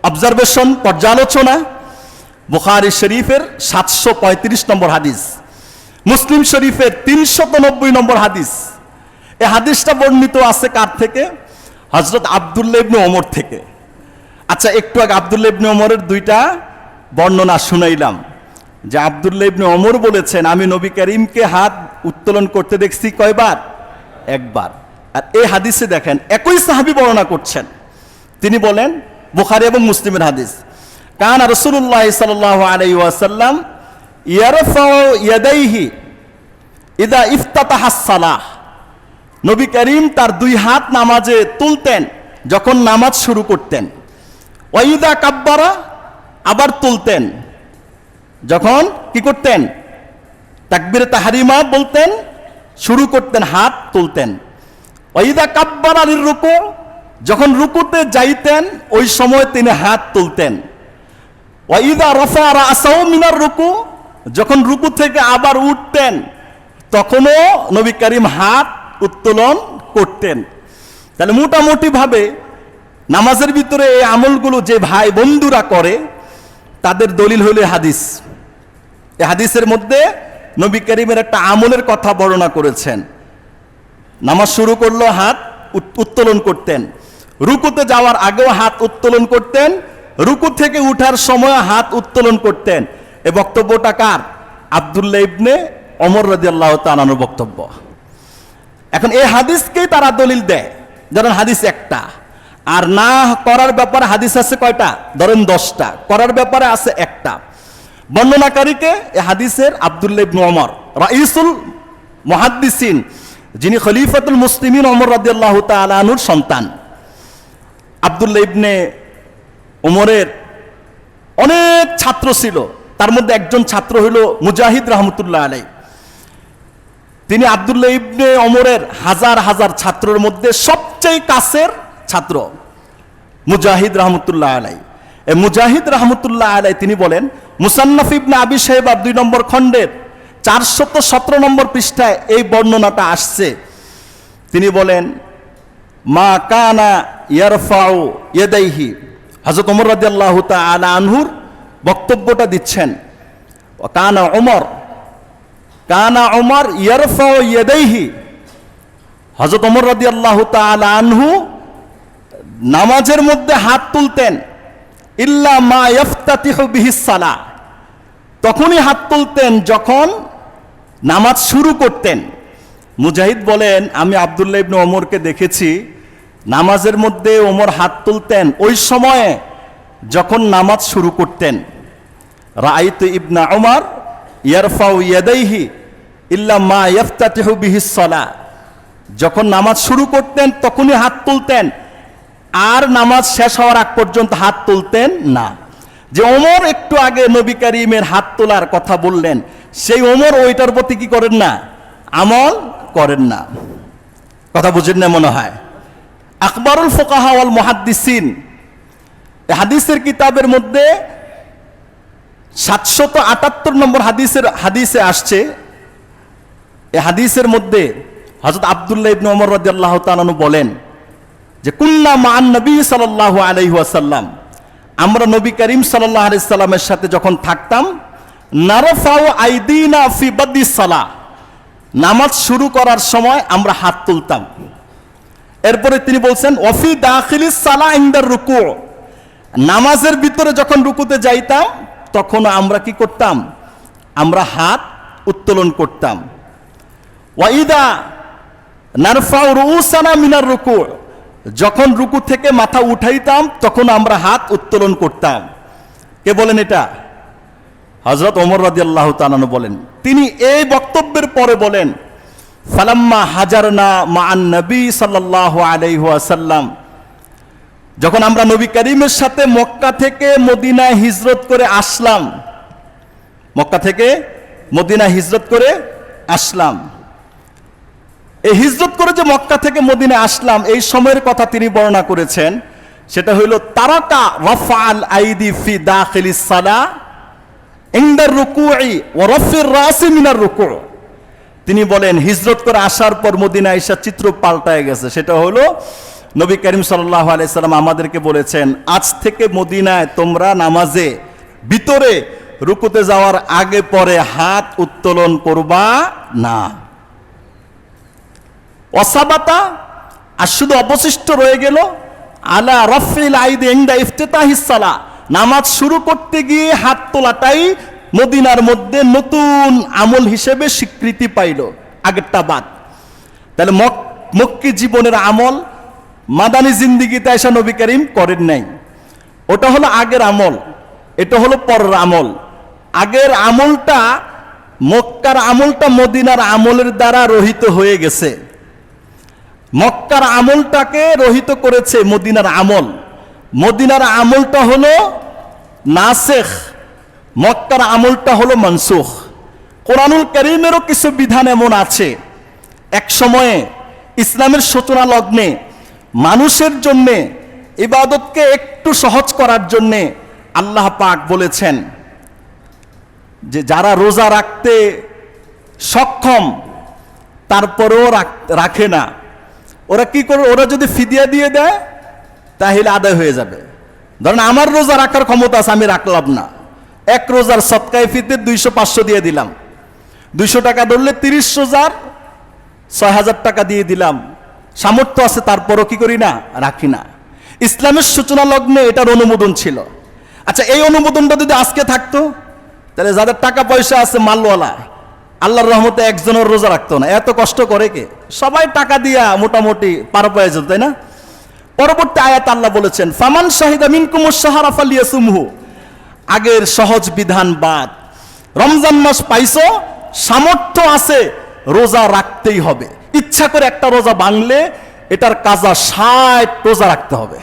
অবজারভেশন, পর্যালোচনা। বুখারী শরীফের 735 নম্বর হাদিস, মুসলিম শরীফের 390 নম্বর হাদিস। এই হাদিসটা বর্ণিত আছে কার থেকে? হযরত আব্দুল্লাহ ইবনে ওমর থেকে। আচ্ছা, একটু আগে আব্দুল্লাহ ইবনে ওমরের 2টা বর্ণনা শুনাইলাম, যে আব্দুল্লাহ ইবনে ওমর বলেছেন আমি নবী করিমকে হাত উত্তোলন করতে দেখছি কয়বার? 1 বার। আর এই হাদিসে দেখেন একই সাহাবী বর্ণনা করছেন, তিনি বলেন, বুখারী এবং মুসলিমের হাদিস, কানা রাসূলুল্লাহ সাল্লাল্লাহু আলাইহি ওয়াসাল্লাম ইয়ারফাউ ইয়াদাইহি ইদা ইফতাতাহাস সালাহ। নবী করিম তার 2 হাত নামাজে তুলতেন যখন নামাজ শুরু করতেন। ওয়াইদা কাব্বারা, আবার তুলতেন যখন কি করতেন? তাকবীরে তাহরিমা বলতেন, শুরু করতেন, হাত তুলতেন। ওয়াইদা কাব্বারা লির রুকু, যখন রুকুতে যাইতেন ওই সময় তিনি হাত তুলতেন। ওয়াইদা রাফা রাসাহু মিনার রুকু, যখন রুকু থেকে আবার উঠতেন তখনও নবী করিম হাত উত্তোলন করতেন। তাহলে মোটামুটি ভাবে নামাজের ভিতরে এই আমলগুলো যে ভাই বন্ধুরা করে তাদের দলিল হলো হাদিস। এই হাদিসের মধ্যে নবী করিমের একটা আমলের কথা বর্ণনা করেছেন। নামাজ শুরু করলো, হাত উত্তোলন করতেন, রুকুতে যাওয়ার আগেও হাত উত্তোলন করতেন, রুকু থেকে উঠার সময় হাত উত্তোলন করতেন। এই বক্তব্যটা কার? আব্দুল্লাহ ইবনে ওমর রাদিয়াল্লাহু তাআলা আনহুর বক্তব্য। এখন এই হাদিসকেই তারা দলিল দেয়, ধরেন হাদিস একটা, আর না করার ব্যাপারে হাদিস আছে কয়টা? ধরেন 10টা, করার ব্যাপারে আছে একটা। বর্ণনাকারীকে এই হাদিসের আব্দুল্লাহ ইবনে ওমর, রাইসুল মুহাদ্দিসিন, যিনি খলিফাতুল মুসলিমিন ওমর রাদিয়াল্লাহু তাআলা আনহুর সন্তান। আব্দুল্লাহ ইবনে ওমরের অনেক ছাত্র ছিল, তার মধ্যে একজন ছাত্র হইল মুজাহিদ রাহমাতুল্লাহ আলাইহি। তিনি আব্দুল্লাহ ইবনে ওমরের হাজার হাজার ছাত্রের মধ্যে সবচেয়ে কাছের ছাত্র মুজাহিদ রাহমাতুল্লাহ আলাইহি। এই মুজাহিদ রাহমাতুল্লাহ আলাইহি তিনি বলেন, মুসান্নাফ ইবনে আবি শাইবা 2 নম্বর খণ্ডের 417 নম্বর পৃষ্ঠায় এই বর্ণনাটা আসছে। তিনি বলেন, মা কানা ইয়ারফাউ ইয়াদাইহি, হযরত ওমর রাদিয়াল্লাহু তাআলা আনহুর বক্তব্যটা দিচ্ছেন। কানা ওমর ইয়ারফাউ ইয়াদাইহি, হযরত ওমর রাদিয়াল্লাহু তাআলা আনহু নামাজের মধ্যে হাত তুলতেন, ইল্লা মা ইফতাতিহু বিহিস সালাহ, তখনই হাত তুলতেন যখন নামাজ শুরু করতেন। মুজাহিদ বলেন, আমি আব্দুল্লাহ ইবনে ওমরকে দেখেছি নামাজের মধ্যে ওমর হাত তুলতেন ওই সময়ে যখন নামাজ শুরু করতেন। রাআইতু ইবনা ওমর ইয়ারফাউ ইয়াদাইহি ইল্লা মা ইফতাতিহু বিহিস সালাহ, যখন নামাজ শুরু করতেন তখনই হাত তুলতেন, আর নামাজ শেষ হওয়ার আগ পর্যন্ত হাত তুলতেন না। যে ওমর একটু আগে নবী করিমের হাত তোলার কথা বললেন, সেই ওমর ওইটার প্রতি কি করেন না? আমল করেন না। কথা বুঝেন না মনে হয়? আকবরুল ফুকাহা ওয়াল মুহাদ্দিসিন হাদিসের কিতাবের মধ্যে 778 নম্বর হাদিসে আসছে। এই হাদিসের মধ্যে হযরত আব্দুল্লাহ ইবনে ওমর রাদিয়াল্লাহু তাআলা আনহু বলেন যে কুল্লা মান নবী সাল্লাল্লাহু আলাইহি ওয়াসাল্লাম, আমরা নবী করিম সাল্লাল্লাহু আলাইহি সাল্লামের সাথে যখন থাকতাম, নারফাউ আইদিনা ফি বাদিস সালাহ, নামাজ শুরু করার সময় আমরা হাত তুলতাম। এরপরে তিনি বলছেন ওয়াফি দাখিলিস সালাহ ইনদার রুকু, নামাজের ভিতরে যখন রুকুতে যাইতাম তখন আমরা কি করতাম? আমরা হাত উত্তোলন করতাম। ওয়াইদা নারফাউ রুউসানা মিনার রুকু, যখন রুকু থেকে মাথা উঠাইতাম তখন আমরা হাত উত্তোলন করতাম। কে বলেন এটা? হযরত ওমর রাদিয়াল্লাহু তাআলা আনহু বলেন। তিনি এই বক্তব্যের পরে বলেন ফালাম্মা হাজারনা মা'আন নবী সাল্লাল্লাহু আলাইহি ওয়াসাল্লাম, যখন আমরা নবী করিমের সাথে মক্কা থেকে মদিনায় হিজরত করে আসলাম, মক্কা থেকে মদিনায় হিজরত করে আসলাম, এই হিজরত করে যে মক্কা থেকে মদিনায় আসলাম, এই সময়ের কথা তিনি বর্ণনা করেছেন। সেটা হইল তারাকা রাফআল আইদি ফি দাখিলিস সালাহ ইনদার রুকুই ওয়া রাফির রাসি মিনার রুকু। তিনি বলেন হিজরত করে আসার পর মদিনায় এসে চিত্র পাল্টায় গেছে। সেটা হলো নবী করিম সাল্লাল্লাহু আলাইহি সাল্লাম আমাদেরকে বলেছেন, আজ থেকে মদিনায় তোমরা নামাজে ভিতরে রুকুতে যাওয়ার আগে পরে হাত উত্তোলন করবা না। ওয়াসাবাতা, আর শুধু অবশিষ্ট রয়ে গেল আলা রাফিল আইদি ইনদা ইফতিতাহিস সালাহ, নামাজ শুরু করতে গিয়ে হাত তোলাটাই মদিনার মধ্যে নতুন আমল হিসেবে স্বীকৃতি পাইল, আগেরটা বাদ। তাহলে মক্কি জীবনের আমল মাদানী জিন্দিগিতে এসে নবী করিম করেন নাই। ওটা হলো আগের আমল, এটা হলো পরের আমল। আগের আমলটা, মক্কার আমলটা মদিনার আমলের দ্বারা রহিত হয়ে গেছে। মক্কার আমলটাকে রহিত করেছে মদিনার আমল। মদিনার আমলটা হলো নাসেখ, মক্কার আমলটা হলো মনসুখ। কোরআনুল কারীমেরও কিছু বিধান এমন আছে, এক সময়ে ইসলামের সূচনা লগ্নে মানুষের জন্যে ইবাদতকে একটু সহজ করার জন্যে আল্লাহ পাক বলেছেন যে যারা রোজা রাখতে সক্ষম তারপরেও রাখে না, ওরা কি করে? ওরা যদি ফিদিয়া দিয়ে দেয় তাহলে আদায় হয়ে যাবে। ধরেন আমার রোজা রাখার ক্ষমতা আছে, আমি রাখলাম না, এক রোজার সদকায়ে ফিতর 200-500 দিয়ে দিলাম, 200 টাকা ধরলে 30 রোজার 6000 টাকা দিয়ে দিলাম, সামর্থ্য আছে, তারপরও কি করি না? রাখি না। ইসলামের সূচনা লগ্নে এটার অনুমোদন ছিল। আচ্ছা, এই অনুমোদনটা যদি আজকে থাকতো তাহলে যাদের টাকা পয়সা আছে মালওয়ালা, আল্লাহর রহমতে একজনের রোজা রাখতো না। এত কষ্ট করে কে? সবাই টাকা দিয়া মোটামুটি পার পেয়ে যেত, তাই না? পরবর্তী আয়াত আল্লাহ বলেছেন ফামান শাহিদা মিনকুমুশ শাহরা ফালিয়াসুমহু, আগের সহজ বিধান বাদ। রমজান মাস পাইছো, সামর্থ্য আছে, রোজা রাখতেই হবে। ইচ্ছা করে একটা রোজা ভাঙলে এটার কাজা 60 রোজা রাখতে হবে।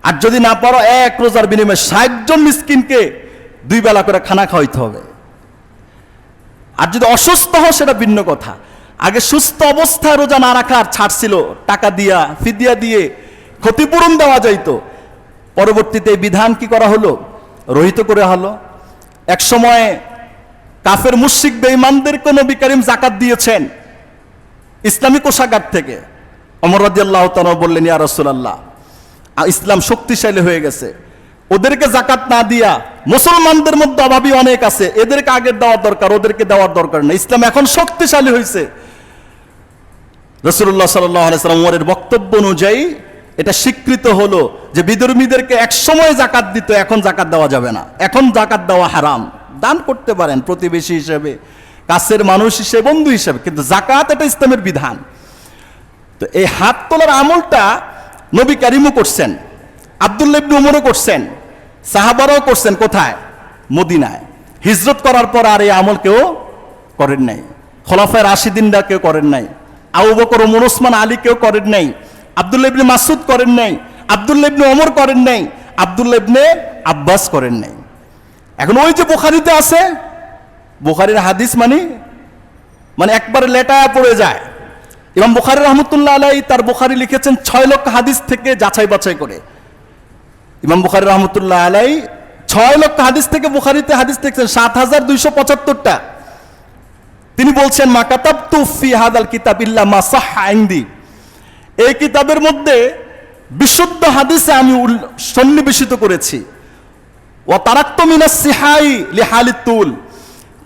আর যদি না পারো, এক রোজার বিনিময়ে 60 জন মিসকিনকে 2 বেলা করে খানা খাওয়াইতে হবে। আর যদি অসুস্থ হও সেটা ভিন্ন কথা। আগে সুস্থ অবস্থায় রোজা না রাখার ছাড় ছিল, টাকা দিয়া ফিদিয়া দিয়ে ক্ষতিপূরণ দেওয়া যাইতো। পরবর্তীতে এই বিধান কি করা হলো? রহিত করে হলো। এক সময় কাফের মুশরিক বেঈমানদেরকে নবী করিম যাকাত দিয়েছেন ইসলামী কোষাগার থেকে। ওমর রাদিয়াল্লাহু তাআলা বললেন, ইয়া রাসূলুল্লাহ, ইসলাম শক্তিশালী হয়ে গেছে, ওদেরকে যাকাত না দিয়া মুসলমানদের মধ্যে অভাবী অনেক আছে, এদেরকে আগে দেওয়ার দরকার, ওদেরকে দেওয়ার দরকার না, ইসলাম এখন শক্তিশালী হয়েছে। রাসূলুল্লাহ সাল্লাল্লাহু আলাইহি ওয়াসাল্লাম ওমরের বক্তব্য অনুযায়ী এটা স্বীকৃত হলো যে বিধর্মীদেরকে এক সময় যাকাত দিত, এখন যাকাত দেওয়া যাবে না, এখন যাকাত দেওয়া হারাম। দান করতে পারেন প্রতিবেশী হিসেবে, কাছের মানুষ হিসেবে, বন্ধু হিসেবে, কিন্তু যাকাত এটা ইসলামের বিধান। তো এই হাত তোলার আমলটা নবী কারিমও করছেন, আব্দুল্লাহ ইবনে উমরও করছেন, সাহাবারাও করছেন। কোথায়? মদিনায়। হিজরত করার পর আর এই আমল কেউ করেন নাই। খোলাফায়ে রাশিদিনরা কেউ করেন নাই। আবু বকর, ওমর, ওসমান, আলী কেউ করেন নাই, আব্দুল্লাহ ইবনে মাসউদ করেন নাই, আব্দুল্লাহ ইবনে ওমর করেন নাই, আব্দুল্লাহ ইবনে আব্বাস করেন নাই। এখন ওই যে বুখারীতে আছে, বুখারীর হাদিস মানে একবারে লেটায় পড়ে যায়। ইমাম বুখারী রহমতুল্লাহ আলাইহি তার বুখারী লিখেছেন 6 লক্ষ হাদিস থেকে যাচাই বাছাই করে। ইমাম বুখারী রহমতুল্লাহ আলাইহি 6 লক্ষ হাদিস থেকে বুখারীতে হাদিস লিখেছেন 7275টা। তিনি বলছেন, মা কাতাবতু ফি হাদাল কিতাব ইল্লা মা সাহহা ইনদি, এই কিতাবের মধ্যে বিশুদ্ধ হাদিসে আমি সন্নিবেশিত করেছি। ওয়া তারাক্তু মিনাস সিহাই লিহালিত তুল,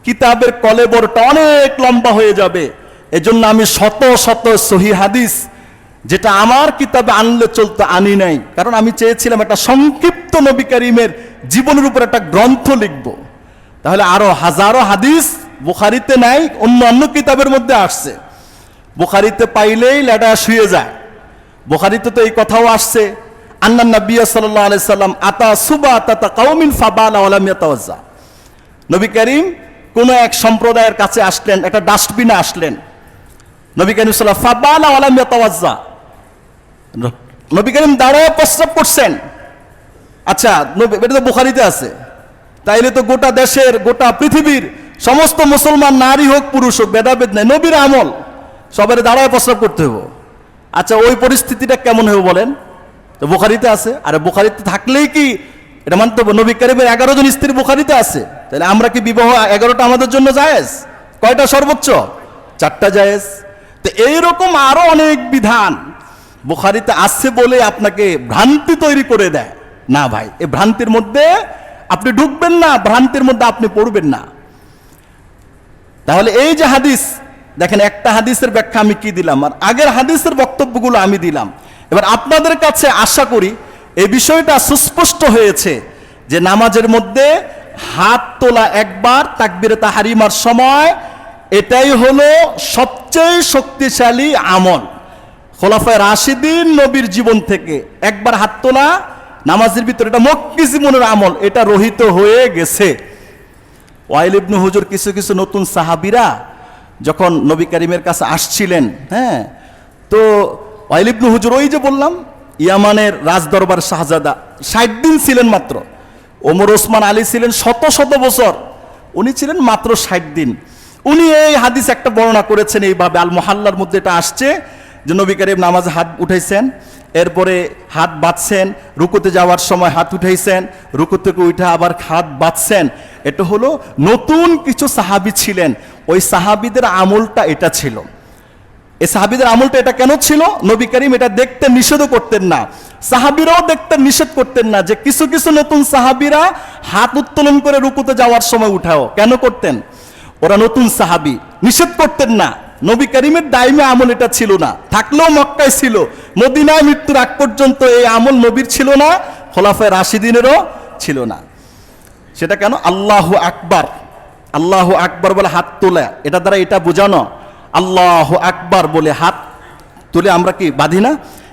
কিতাবের কলেবরটা অনেক লম্বা হয়ে যাবে, এজন্য আমি শত শত সহিহ হাদিস যেটা আমার কিতাবে আনলে চলতো আনি নাই, কারণ আমি চেয়েছিলাম একটা সংক্ষিপ্ত নবী করিমের জীবনের উপর একটা গ্রন্থ লিখব। তাহলে আরো হাজারো হাদিস বুখারীতে নাই, অন্য কিতাবের মধ্যে আসছে, বুখারীতে পাইলেই লেটা শুয়ে যায়। বুখারীতে তো এই কথাও আসছে, আন্নান নবী সাল্লাল্লাহু আলাইহি সাল্লাম আতা সুবাতাতা কাউমিন ফাবালা ওয়া লাম ইয়াতাওয়াজ্জা, নবী করিম কোন এক সম্প্রদায়ের কাছে আসলেন, একটা ডাস্টবিনে আসলেন, নবী করিম সাল্লাল্লাহু ফাবালা ওয়া লাম ইয়াতাওয়াজ্জা, নবী করিম দাঁড়ায় প্রস্রাব করছেন। আচ্ছা, এটা তো বুখারীতে আছে, তাইলে তো গোটা দেশের, গোটা পৃথিবীর সমস্ত মুসলমান, নারী হোক পুরুষ হোক, ভেদাভেদ নাই, নবীর আমল, সবাই দাঁড়ায় প্রস্রাব করতে হবে। আচ্ছা, ওই পরিস্থিতিটা কেমন হবে বলেন? তো বুখারীতে আছে। আর বুখারীতে থাকলেই কি এটা মানতে হবে? নবী করিমের 11 জন স্ত্রী বুখারীতে আছে, তাহলে আমরা কি বিবাহ 11টা আমাদের জন্য জায়েজ? কয়টা সর্বোচ্চ? 4টা জায়েজ। তো এইরকম আরো অনেক বিধান বুখারীতে আছে বলে আপনাকে ভ্রান্তি তৈরি করে দেয় না। ভাই, এই ভ্রান্তির মধ্যে আপনি ঢুকবেন না, ভ্রান্তির মধ্যে আপনি পড়বেন না। তাহলে এই যে হাদিস দেখেন, একটা হাদিসের ব্যাখ্যা আমি কি দিলাম, আর আগের হাদিসের বক্তব্যগুলো আমি দিলাম। এবার আপনাদের কাছে আশা করি এই বিষয়টা সুস্পষ্ট হয়েছে যে নামাজের মধ্যে হাত তোলা একবার তাকবীরে তাহরিমার সময়, এটাই হলো সবচেয়ে শক্তিশালী আমল। খোলাফায়ে রাশিদিন নবীর জীবন থেকে একবার হাত তোলা নামাজের ভিতরে, এটা মক্কি জীবনের আমল, এটা রহিত হয়ে গেছে। ওয়াইল ইবনে হুজুর কিছু কিছু নতুন সাহাবীরা যখন নবী করিমের কাছে আসছিলেন, হ্যাঁ, তো ওয়াইল ইবনে হুজুর, ওই যে বললাম ইয়ামানের রাজদরবার শাহজাদা, 60 দিন ছিলেন মাত্র। ওমর, ওসমান, আলী ছিলেন শত শত বছর, উনি ছিলেন মাত্র 60 দিন। উনি এই হাদিস একটা বর্ণনা করেছেন এইভাবে, আল মুহাল্লার মধ্যে এটা আসছে যে নবী করিম নামাজে হাত উঠাইছেন, এরপরে হাত বাঁধছেন, রুকুতে যাওয়ার সময় হাত উঠাইছেন, রুকু থেকে উঠে আবার হাত বাঁধছেন। এটা হলো নতুন কিছু সাহাবী ছিলেন, ওই সাহাবীদের আমলটা এটা ছিল। এই সাহাবীদের আমলটা এটা কেন ছিল? নবী করিম এটা দেখতে নিষেধও করতেন না, সাহাবীরাও দেখতে নিষেধ করতেন না, যে কিছু কিছু নতুন সাহাবীরা হাত উত্তোলন করে রুকুতে যাওয়ার সময় উঠাও। কেন করতেন? ওরা নতুন সাহাবী, নিষেধ করতেন না। নবী করিমের দাইমে আমল এটা ছিল না, থাকলেও মক্কায় ছিল, মদিনায় মৃত্যুর আগ পর্যন্ত এই আমল নবীর ছিল না, খোলাফায়ে রাশিদিনেরও ছিল না। সেটা কেন? আল্লাহু আকবার, আল্লাহু আকবার বলে হাত তোলা, এটা দ্বারা এটা বোঝানো, আল্লাহু আকবার বলে হাত তুলে আমরা কি বাঁধি না?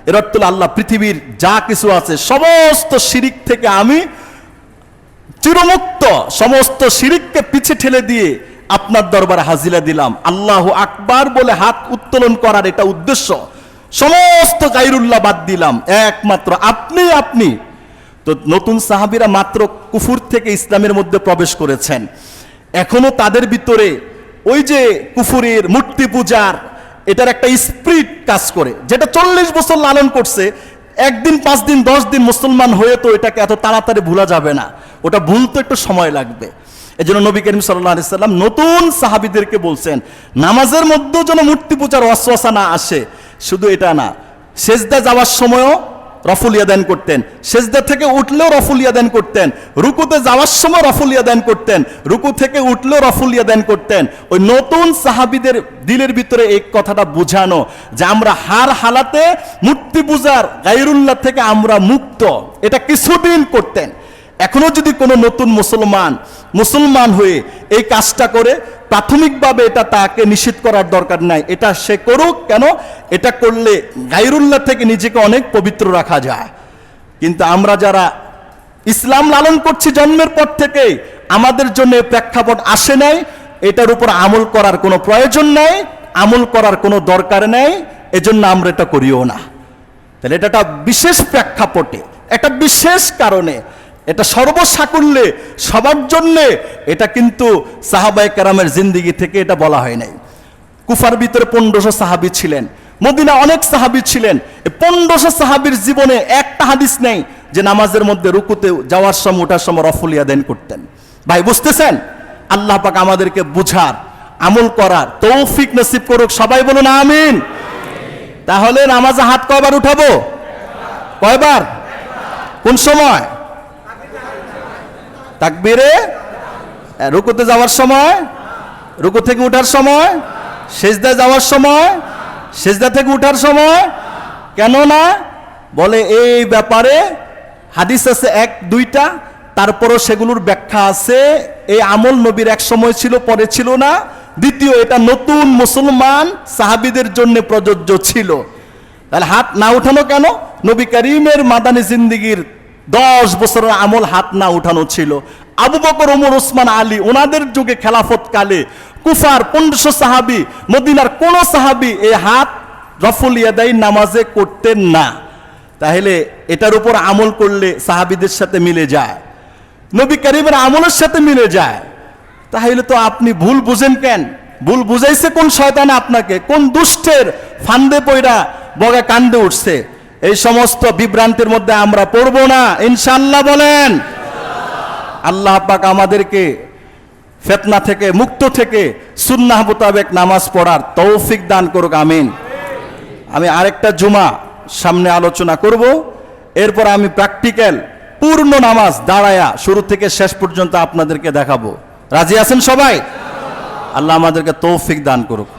এর অর্থ হলো আল্লাহ, পৃথিবীর যা কিছু আছে সমস্ত শিরিক থেকে আমি চিরমুক্ত, সমস্ত শিরিককে পিছে ঠেলে দিয়ে আপনার দরবারে হাজিরা দিলাম। আল্লাহু আকবার বলে হাত উত্তোলন করার এটা উদ্দেশ্য, সমস্ত গায়রুল্লাহ বাদ দিলাম, একমাত্র আপনি। তো নতুন সাহাবীরা মাত্র কুফর থেকে ইসলামের মধ্যে প্রবেশ করেছেন, এখনো তাদের ভিতরে ওই যে কুফরের মূর্তি পূজার এটার একটা স্পিরিট কাজ করে, যেটা 40 বছর লালন করছে। একদিন, 5 দিন, 10 দিন মুসলমান হয়ে তো এটাকে এত তাড়াতাড়ি ভোলা যাবে না, ওটা ভুলতে একটু সময় লাগবে। এজন্য নবী করিম সাল্লাল্লাহু আলাইহি সাল্লাম নতুন সাহাবীদেরকে বলছেন, নামাজের মধ্যেও যেন মূর্তি পূজার ওয়াসওয়াসা না আসে। শুধু এটা না, সেজদা যাওয়ার সময়ও রফুল ইয়াদান করতেন, সেজদা থেকে উঠলেও রফুল ইয়াদান করতেন, রুকুতে যাওয়ার সময় রফুল ইয়াদান করতেন, রুকু থেকে উঠলেও রফুল ইয়াদান করতেন। ওই নতুন সাহাবীদের দিলের ভিতরে এই কথাটা বোঝানো যে আমরা হার হালাতে মূর্তি পূজার গায়রুল্লাহ থেকে আমরা মুক্ত, এটা কিছুদিন করতেন। এখনো যদি কোনো নতুন মুসলমান হয়ে এই কাজটা করে, প্রাথমিকভাবে এটা তাকে নিষেধ করার দরকার নাই, এটা সে করুক। কেন? এটা করলে গায়রুল্লাহ থেকে নিজেকে অনেক পবিত্র রাখা যায়। কিন্তু আমরা যারা ইসলাম লালন করছি জন্মের পর থেকে, আমাদের জন্য প্রেক্ষাপট আসে নাই, এটার উপর আমল করার কোনো প্রয়োজন নাই, আমল করার কোনো দরকার নেই, এজন্য আমরা এটা করিও না। তাহলে এটা একটা বিশেষ প্রেক্ষাপটে, একটা বিশেষ কারণে, এটা সর্বসাকুল্যে সবার জন্যে এটা কিন্তু সাহাবায়ে কেরামের জিন্দিগি থেকে এটা বলা হয় নাই। কুফার ভিতরে 1500 সাহাবী ছিলেন, মদিনা অনেক সাহাবী ছিলেন। 1500 সাহাবীর জীবনে একটা হাদিস নেই যে নামাজের মধ্যে রুকুতে যাওয়ার সময় ওঠার সময় রফুলিয়া দেন করতেন। ভাই বুঝতেছেন? আল্লাহ পাক আমাদেরকে বুঝার, আমল করার তৌফিক নসিব করুক। সবাই বলুন আমিন। তাহলে নামাজে হাত কয়বার উঠাবো? কয়বার? কোন সময়? তাকবীরে, রুকুতে যাওয়ার সময়, রুকু থেকে উঠার সময়, সেজদায় যাওয়ার সময়, সেজদা থেকে উঠার সময়। কেন না? বলে এই ব্যাপারে হাদিস আছে 1-2টা, তারপরও সেগুলোর ব্যাখ্যা আছে। এই আমল নবীর এক সময় ছিল, পরে ছিল না। দ্বিতীয়, এটা নতুন মুসলমান সাহাবীদের জন্য প্রযোজ্য ছিল। তাহলে হাত না উঠানো কেন? নবী করিমের মাদানী জিন্দিগির 10 বছরের আমল হাত না উঠানো ছিল। আবু বকর, ওমর, ওসমান, আলী ওনাদের যুগে খেলাফত কালে কুফার 1500 সাহাবী, মদিনার কোন সাহাবী এই হাত রফুল ইয়াদাই নামাজে করতেন না। তাহলে এটার উপর আমল করলে সাহাবীদের সাথে মিলে যায়, নবী করিমের আমলের সাথে মিলে যায়। তাহলে তো আপনি ভুল বুঝেন কেন? ভুল বুঝাইছে কোন শয়তান আপনাকে? কোন দুষ্টের ফান্দে পয়রা বগা কান্দে উঠছে? এই সমস্ত বিভ্রান্তির মধ্যে আমরা পড়বো না ইনশাআল্লাহ। বলেন আল্লাহ পাক আমাদেরকে ফিতনা থেকে, মুক্ত থেকে সুন্নাহ মোতাবেক নামাজ পড়ার তৌফিক দান করুক, আমিন। আমি আরেকটা জুমা সামনে আলোচনা করব, এরপর আমি প্র্যাকটিক্যাল পূর্ণ নামাজ দাঁড়ায়া শুরু থেকে শেষ পর্যন্ত আপনাদেরকে দেখাবো। রাজি আছেন সবাই? আল্লাহ আমাদেরকে তৌফিক দান করুক।